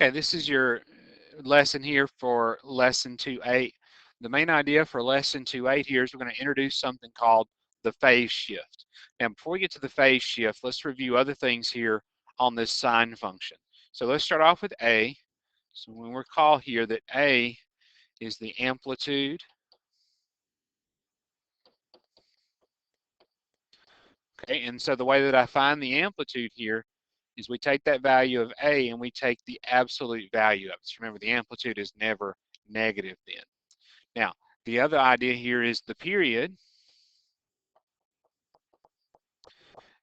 Okay, this is your lesson here for lesson 2.8. The main idea for lesson 2.8 here is we're going to introduce something called the phase shift. Now, before we get to the phase shift, let's review other things here on this sine function. So let's start off with A. So we recall here that A is the amplitude. Okay, and so the way that I find the amplitude here is we take that value of A and we take the absolute value of it. So remember, the amplitude is never negative then. Now, the other idea here is the period.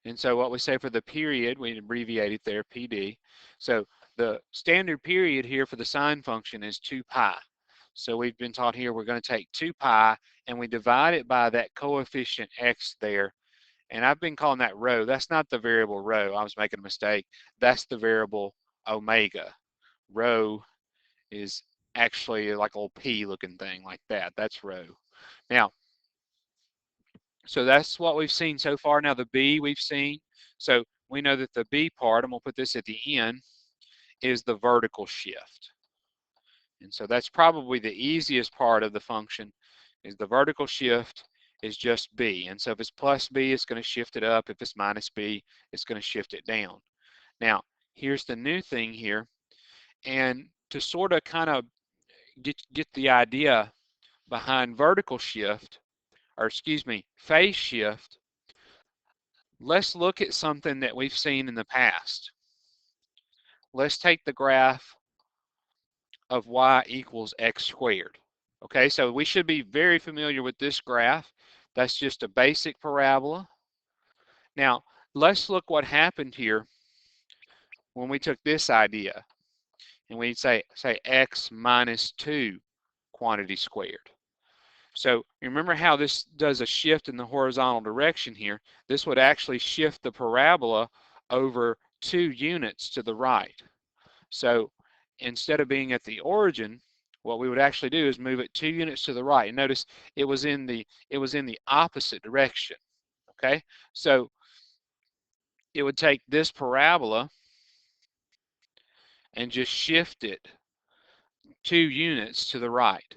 And so what we say for the period, we abbreviate it there, PD. So the standard period here for the sine function is 2 pi. So we've been taught here we're going to take 2 pi and we divide it by that coefficient x there. And I've been calling that rho. That's not the variable rho. I was making a mistake. That's the variable omega. Rho is actually like a little p looking thing like that. That's rho. Now, so that's what we've seen so far. Now the b we've seen. So we know that the b part, and we'll put this at the end, is the vertical shift. And so that's probably the easiest part of the function, is the vertical shift is just b. And so if it's plus b, it's going to shift it up. If it's minus b, it's going to shift it down. Now, here's the new thing here. And to sort of kind of get the idea behind vertical shift, or excuse me, phase shift, let's look at something that we've seen in the past. Let's take the graph of y equals x squared. Okay, so we should be very familiar with this graph. That's just a basic parabola. Now, let's look what happened here when we took this idea and we say x minus 2 quantity squared. So remember how this does a shift in the horizontal direction here. This would actually shift the parabola over 2 units to the right. So instead of being at the origin, what we would actually do is move it 2 units to the right. And notice it was in the opposite direction. Okay, so it would take this parabola and just shift it 2 units to the right.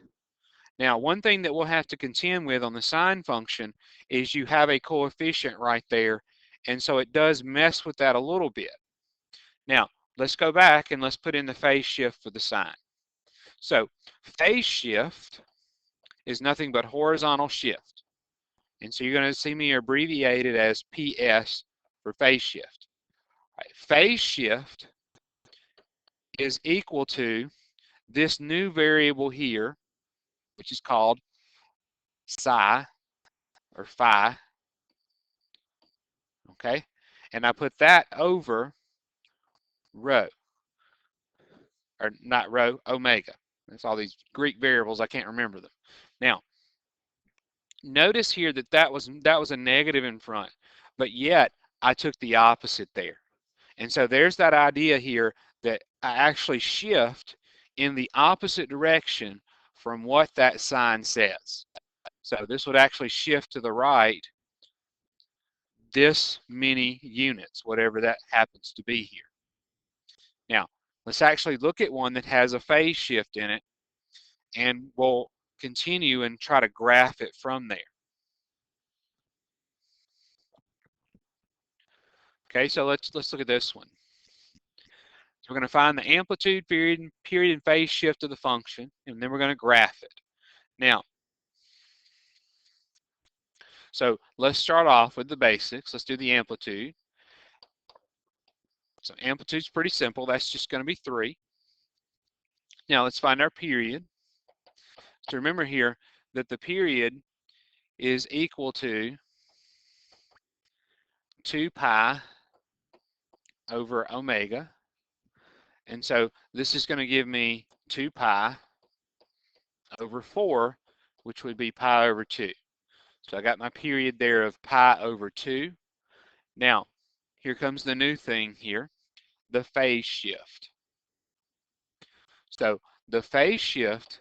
Now, one thing that we'll have to contend with on the sine function is you have a coefficient right there, and so it does mess with that a little bit. Now, let's go back and let's put in the phase shift for the sine. So, phase shift is nothing but horizontal shift. And so you're going to see me abbreviate it as PS for phase shift. Right, phase shift is equal to this new variable here, which is called psi or phi, okay? And I put that over rho, or not rho, omega. That's all these Greek variables, I can't remember them. Now, notice here that that was a negative in front, but yet I took the opposite there. And so there's that idea here that I actually shift in the opposite direction from what that sign says. So this would actually shift to the right this many units, whatever that happens to be here. Now, let's actually look at one that has a phase shift in it, and we'll continue and try to graph it from there. Okay, so let's look at this one. So we're going to find the amplitude, period, and phase shift of the function, and then we're going to graph it. Now, so let's start off with the basics. Let's do the amplitude. So amplitude's pretty simple. That's just going to be 3. Now let's find our period. So remember here that the period is equal to 2 pi over omega. And so this is going to give me 2 pi over 4, which would be pi over 2. So I got my period there of pi over 2. Now, here comes the new thing here, the phase shift. So the phase shift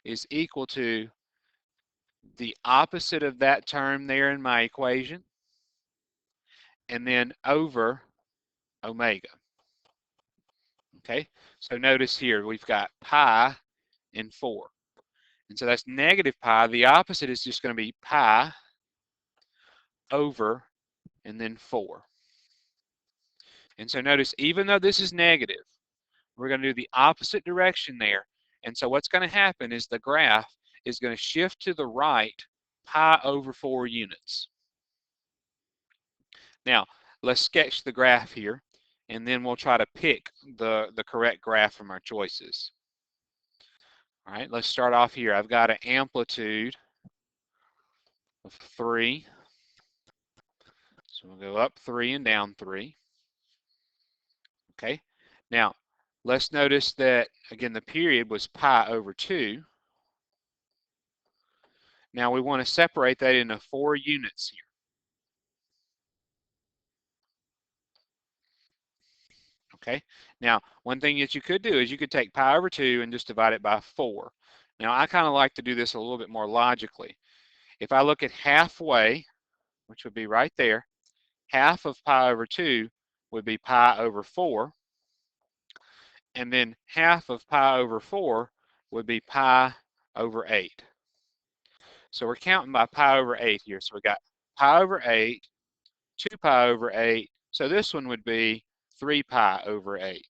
is equal to the opposite of that term there in my equation, and then over omega. Okay, so notice here we've got pi and 4. And so that's negative pi. The opposite is just going to be pi over and then 4. And so notice, even though this is negative, we're going to do the opposite direction there. And so what's going to happen is the graph is going to shift to the right pi over 4 units. Now, let's sketch the graph here, and then we'll try to pick the correct graph from our choices. All right, let's start off here. I've got an amplitude of 3. So we'll go up 3 and down 3. Okay, now let's notice that, again, the period was pi over 2. Now we want to separate that into 4 units here. Okay, now one thing that you could do is you could take pi over 2 and just divide it by 4. Now I kind of like to do this a little bit more logically. If I look at halfway, which would be right there, half of pi over 2 would be pi over 4, and then half of pi over 4 would be pi over 8. So we're counting by pi over 8 here. So we got pi over 8, 2 pi over 8. So this one would be 3 pi over 8.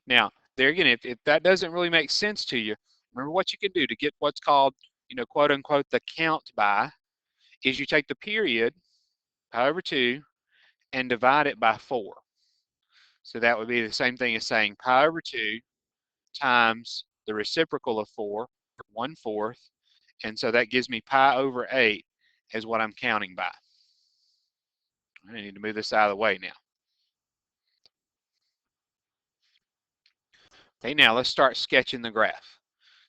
Now, there again, if that doesn't really make sense to you, remember what you can do to get what's called, quote unquote, the count by, is you take the period, pi over 2, and divide it by 4. So that would be the same thing as saying pi over 2 times the reciprocal of 4, 1/4, and so that gives me pi over 8 as what I'm counting by. I need to move this out of the way now. Okay, now let's start sketching the graph.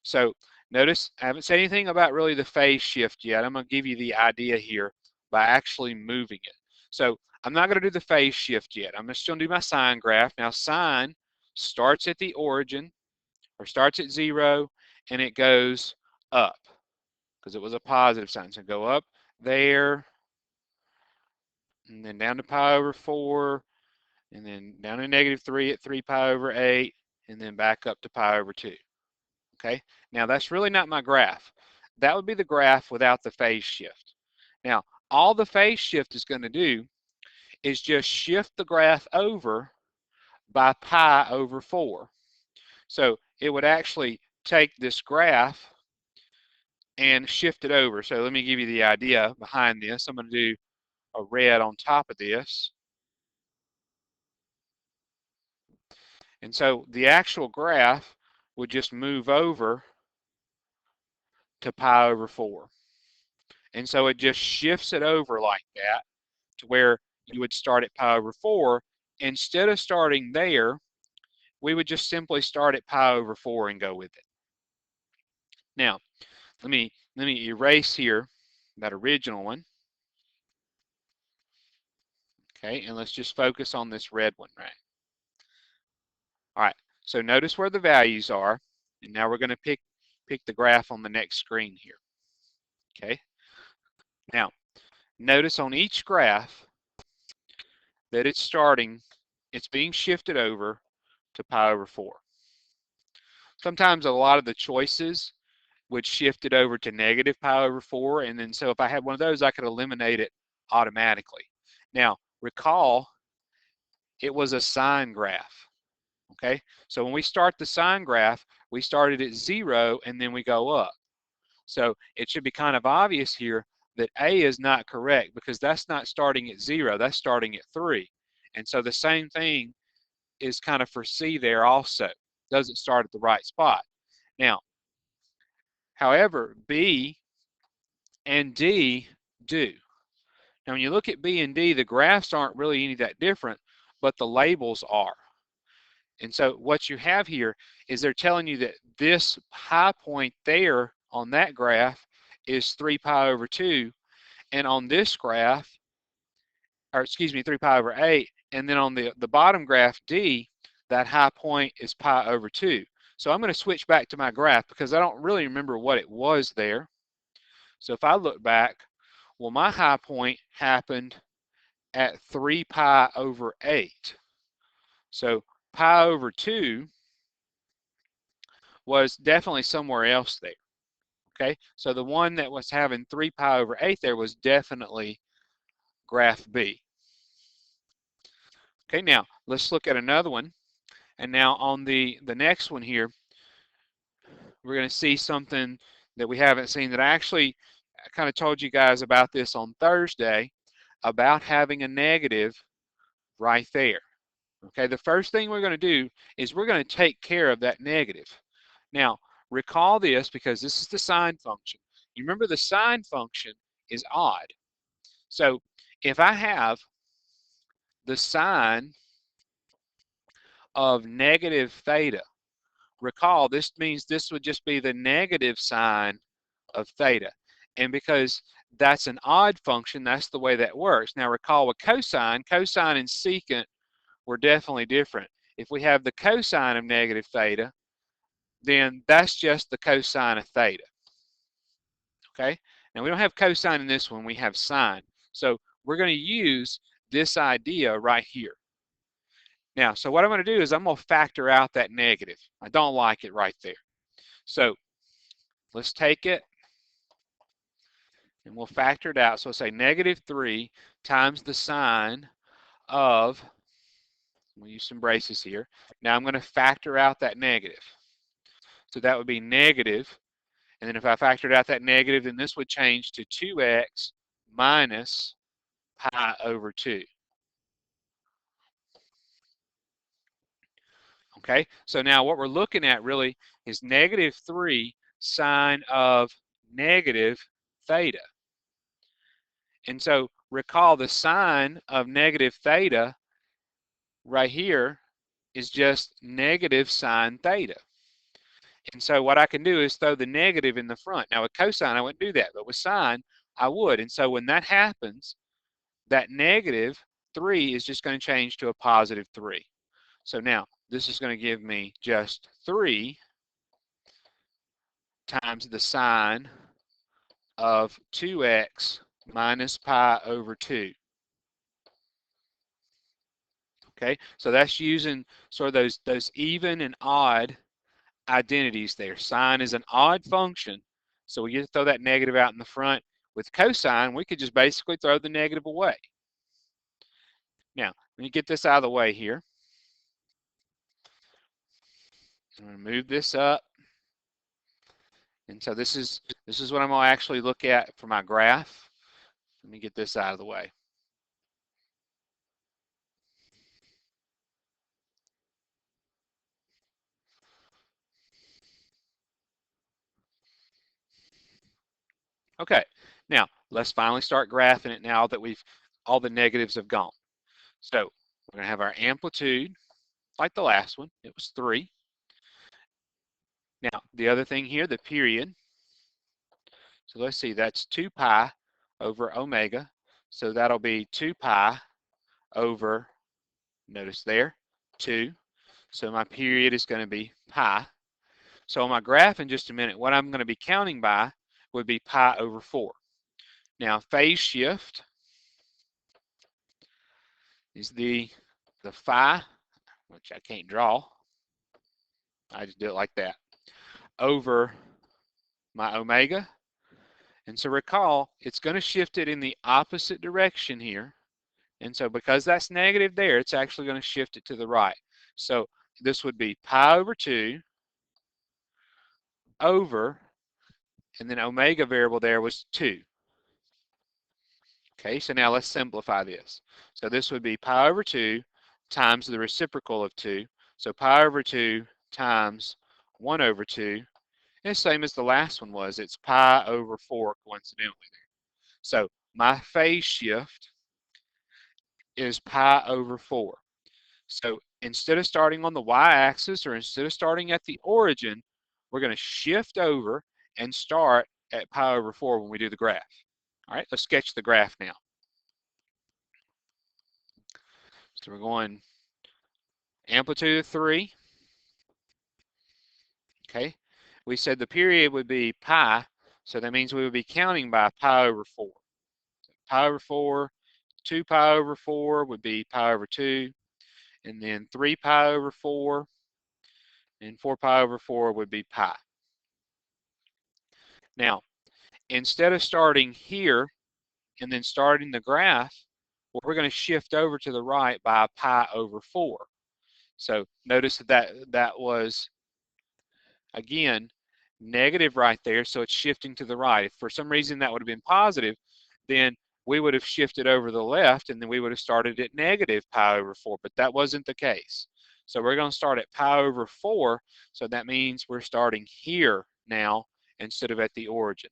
So notice I haven't said anything about really the phase shift yet. I'm going to give you the idea here by actually moving it. So I'm not going to do the phase shift yet. I'm just going to do my sine graph. Now sine starts at the origin, or starts at 0, and it goes up because it was a positive sign. So go up there, and then down to pi over 4, and then down to -3 at 3 pi over 8, and then back up to pi over 2. Okay, now that's really not my graph. That would be the graph without the phase shift. Now, all the phase shift is going to do is just shift the graph over by pi over 4. So it would actually take this graph and shift it over. So let me give you the idea behind this. I'm going to do a red on top of this. And so the actual graph would just move over to pi over 4. And so it just shifts it over like that to where you would start at pi over 4. Instead of starting there, we would just simply start at pi over 4 and go with it. Now, let me erase here that original one. Okay, and let's just focus on this red one, right? All right, so notice where the values are, and now we're going to pick the graph on the next screen here. Okay, now notice on each graph that it's being shifted over to pi over 4. Sometimes a lot of the choices would shift it over to negative pi over 4, and then so if I had one of those, I could eliminate it automatically. Now, recall, it was a sine graph, okay? So when we start the sine graph, we started at 0, and then we go up. So it should be kind of obvious here that A is not correct because that's not starting at 0, that's starting at 3. And so the same thing is kind of for C there also. Doesn't start at the right spot. Now, however, B and D do. Now, when you look at B and D, the graphs aren't really any that different, but the labels are. And so what you have here is they're telling you that this high point there on that graph is 3 pi over 2, and on this graph, or excuse me, 3 pi over 8, and then on the bottom graph D, that high point is pi over 2. So I'm going to switch back to my graph because I don't really remember what it was there. So if I look back, well, my high point happened at 3 pi over 8. So pi over 2 was definitely somewhere else there. Okay, so the one that was having 3 pi over 8 there was definitely graph B. Okay, now let's look at another one. And now on the next one here, we're going to see something that we haven't seen that I kind of told you guys about this on Thursday about having a negative right there. Okay, the first thing we're going to do is we're going to take care of that negative. Now, recall this because this is the sine function. You remember the sine function is odd. So if I have the sine of negative theta, recall this means this would just be the negative sine of theta. And because that's an odd function, that's the way that works. Now recall with cosine and secant were definitely different. If we have the cosine of negative theta, then that's just the cosine of theta. Okay? Now we don't have cosine in this one, we have sine. So we're going to use this idea right here. Now, so what I'm going to do is I'm going to factor out that negative. I don't like it right there. So let's take it and we'll factor it out. So we'll say negative 3 times the sine of, we'll use some braces here. Now I'm going to factor out that negative. So that would be negative, and then if I factored out that negative, then this would change to 2x minus pi over 2. Okay, so now what we're looking at really is negative 3 sine of negative theta. And so recall the sine of negative theta right here is just negative sine theta. And so what I can do is throw the negative in the front. Now with cosine, I wouldn't do that, but with sine, I would. And so when that happens, that negative 3 is just going to change to a positive 3. So now this is going to give me just 3 times the sine of 2x minus pi over 2. Okay, so that's using sort of those even and odd identities there. Sine is an odd function, so we get to throw that negative out in the front. With cosine, we could just basically throw the negative away. Now, let me get this out of the way here. I'm going to move this up. And so this is what I'm going to actually look at for my graph. Let me get this out of the way. Okay, now let's finally start graphing it now that all the negatives have gone. So we're going to have our amplitude, like the last one, it was 3. Now, the other thing here, the period. So let's see, that's 2 pi over omega. So that'll be 2 pi over, notice there, 2. So my period is going to be pi. So on my graph in just a minute, what I'm going to be counting by would be pi over 4. Now, phase shift is the phi, which I can't draw. I just do it like that, over my omega. And so recall, it's going to shift it in the opposite direction here. And so because that's negative there, it's actually going to shift it to the right. So this would be pi over 2 over, and then omega variable there was 2. Okay, so now let's simplify this. So this would be pi over 2 times the reciprocal of 2. So pi over 2 times 1 over 2. And it's the same as the last one was. It's pi over 4 coincidentally there. So my phase shift is pi over 4. So instead of starting on the y-axis or instead of starting at the origin, we're going to shift over and start at pi over 4 when we do the graph. All right, let's sketch the graph now. So we're going amplitude of 3. Okay, we said the period would be pi, so that means we would be counting by pi over 4. Pi over 4, 2 pi over 4 would be pi over 2. and then 3 pi over 4, and 4 pi over 4 would be pi. Now, instead of starting here and then starting the graph, well, we're going to shift over to the right by pi over 4. So notice that was, again, negative right there, so it's shifting to the right. If for some reason that would have been positive, then we would have shifted over the left, and then we would have started at negative pi over 4, but that wasn't the case. So we're going to start at pi over 4, so that means we're starting here now instead of at the origin.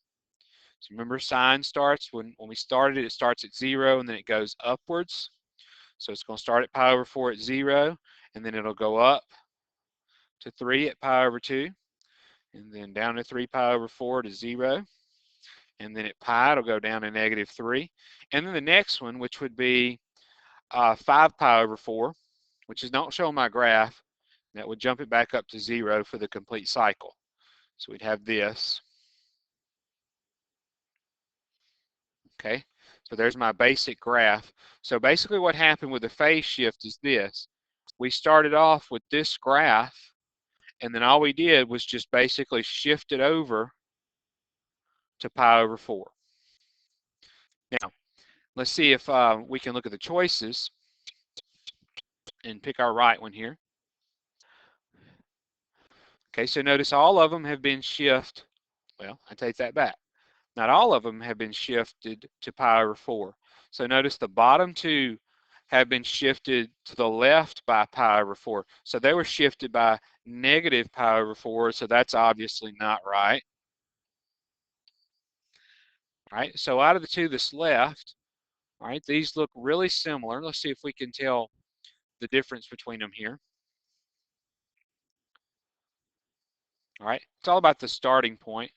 So remember, sine starts, when we started it starts at 0, and then it goes upwards. So it's going to start at pi over 4 at 0, and then it'll go up to 3 at pi over 2, and then down to 3 pi over 4 to 0, and then at pi it'll go down to negative 3. And then the next one, which would be 5 pi over 4, which is not showing my graph, that would jump it back up to 0 for the complete cycle. So we'd have this. Okay, so there's my basic graph. So basically what happened with the phase shift is this. We started off with this graph, and then all we did was just basically shift it over to pi over 4. Now, let's see if we can look at the choices and pick our right one here. Okay, so notice all of them have been shifted. Well, I take that back. Not all of them have been shifted to pi over 4. So notice the bottom two have been shifted to the left by pi over 4. So they were shifted by negative pi over 4, so that's obviously not right. All right, so out of the two that's left, all right, these look really similar. Let's see if we can tell the difference between them here. All right, it's all about the starting point.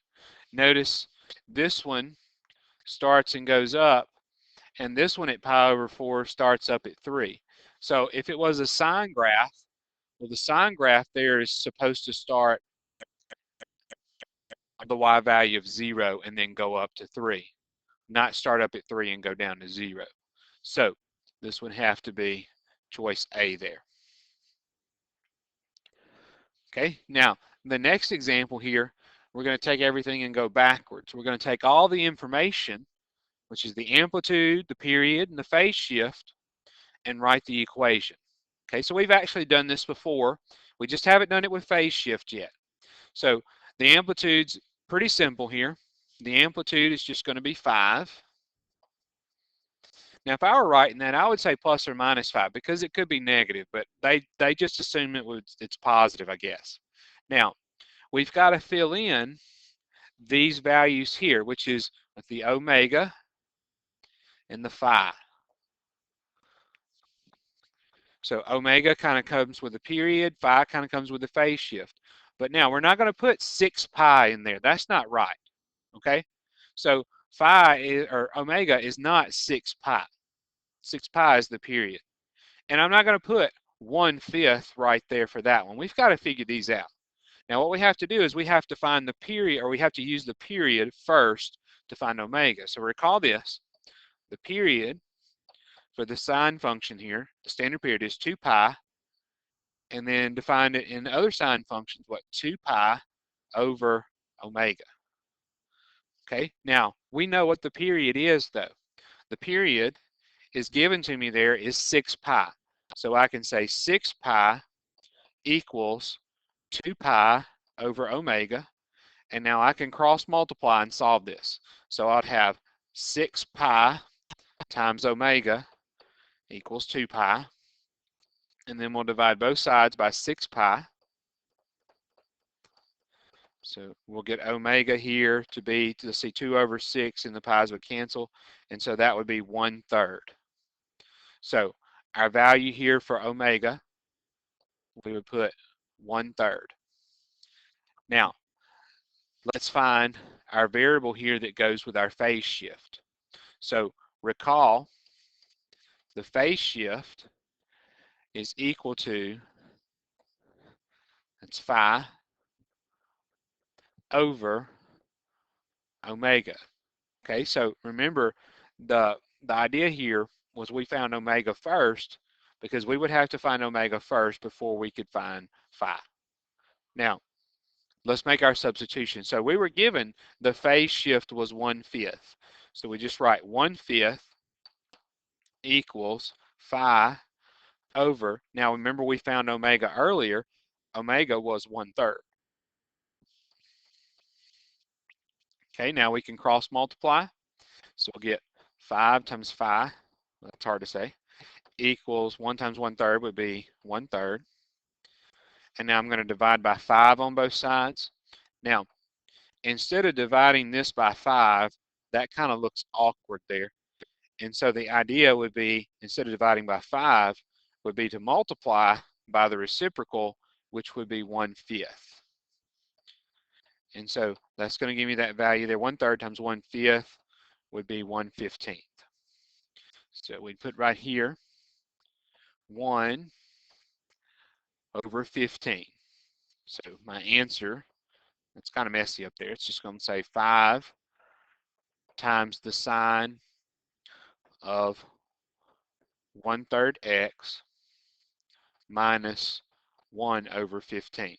Notice this one starts and goes up, and this one at pi over 4 starts up at 3. So if it was a sine graph, well, the sine graph there is supposed to start the y value of 0 and then go up to 3, not start up at 3 and go down to 0. So this would have to be choice A there. Okay, now the next example here, we're going to take everything and go backwards. We're going to take all the information, which is the amplitude, the period, and the phase shift, and write the equation. Okay, so we've actually done this before. We just haven't done it with phase shift yet. So the amplitude's pretty simple here. The amplitude is just going to be 5. Now, if I were writing that, I would say plus or minus 5 because it could be negative, but they just assume it's positive, I guess. Now, we've got to fill in these values here, which is with the omega and the phi. So omega kind of comes with the period, phi kind of comes with the phase shift. But now we're not going to put 6 pi in there. That's not right. Okay? So phi is, or omega is not 6 pi. 6 pi is the period. And I'm not going to put 1/5 right there for that one. We've got to figure these out. Now what we have to do is we have to find the period, or we have to use the period first to find omega. So recall this. The period for the sine function here, the standard period is 2 pi, and then define it in other sine functions, what, 2 pi over omega. Okay, now we know what the period is though. The period is given to me there is 6 pi. So I can say 6 pi equals 2 pi over omega, and now I can cross multiply and solve this. So I'd have 6 pi times omega equals 2 pi, and then we'll divide both sides by 6 pi. So we'll get omega here to be, let's see, 2 over 6, and the pi's would cancel, and so that would be 1/3. So our value here for omega, we would put 1/3. Now, let's find our variable here that goes with our phase shift. So recall, the phase shift is equal to, that's phi, over omega. Okay, so remember the idea here was we found omega first, because we would have to find omega first before we could find phi. Now, let's make our substitution. So we were given the phase shift was 1/5. So we just write 1/5 equals phi over, now remember we found omega earlier, omega was 1/3. Okay, now we can cross multiply. So we'll get 5 times phi, that's hard to say, equals 1 times 1/3 would be 1/3. And now I'm going to divide by 5 on both sides. Now, instead of dividing this by 5, that kind of looks awkward there. And so the idea would be, instead of dividing by 5, would be to multiply by the reciprocal, which would be 1/5. And so that's going to give me that value there. 1/3 times 1/5 would be 1/15. So we put right here 1 over 15. So my answer, it's kind of messy up there. It's just going to say 5 times the sine of 1/3 x minus 1 over 15.